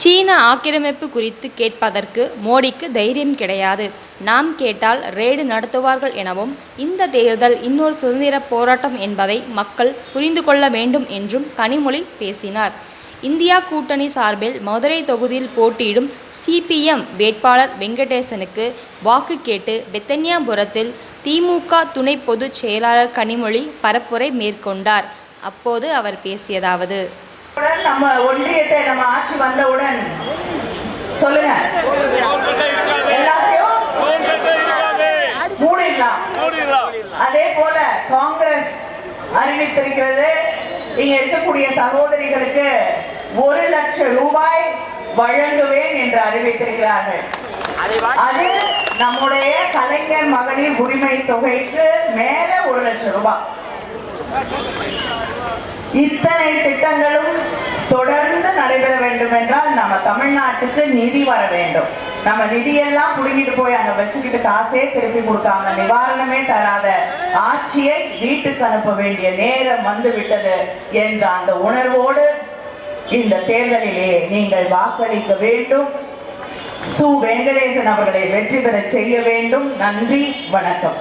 சீன ஆக்கிரமிப்பு குறித்து கேட்பதற்கு மோடிக்கு தைரியம் கிடையாது. நாம் கேட்டால் ரெய்டு நடத்துவார்கள் எனவும், இந்த தேர்தல் இன்னொரு சுதந்திர போராட்டம் என்பதை மக்கள் புரிந்து கொள்ள வேண்டும் என்றும் கனிமொழி பேசினார். இந்தியா கூட்டணி சார்பில் மதுரை தொகுதியில் போட்டியிடும் சி.பி.எம். வேட்பாளர் வெங்கடேசனுக்கு வாக்கு கேட்டு பெத்தனியாபுரத்தில் தி.மு.க. துணை பொதுச் செயலாளர் கனிமொழி பரப்புரை மேற்கொண்டார். அப்போது அவர் பேசியதாவது: நம்ம ஒன்றியத்தை நம்ம ஆட்சி வந்தவுடன் சொல்லுங்க, எல்லாத்தையும் மூடிடலாம். அதே போல காங்கிரஸ் அறிவித்திருக்கிறது, இங்க இருக்கக்கூடிய சகோதரிகளுக்கு 1 லட்சம் ரூபாய் வழங்குவேன் என்று அறிவித்திருக்கிறார்கள். அது நம்முடைய கலைஞர் மகளிர் உரிமை தொகைக்கு மேல 1 லட்சம் ரூபாய். இத்தனை திட்டங்களும் தொடர்ந்து நடைபெற வேண்டும் என்றால் நம்ம தமிழ்நாட்டுக்கு நிதி வர வேண்டும். நம்ம நிதியெல்லாம் புடுங்கிட்டு போய் அங்க வச்சுக்கிட்டு காசே திருப்பி கொடுக்காம நிவாரணமே தராத ஆட்சியை வீட்டுக்கு அனுப்ப வேண்டிய நேரம் வந்து விட்டது என்ற அந்த உணர்வோடு இந்த தேர்தலிலே நீங்கள் வாக்களிக்க வேண்டும். சு. வெங்கடேசன் அவர்களை வெற்றி பெற செய்ய வேண்டும். நன்றி, வணக்கம்.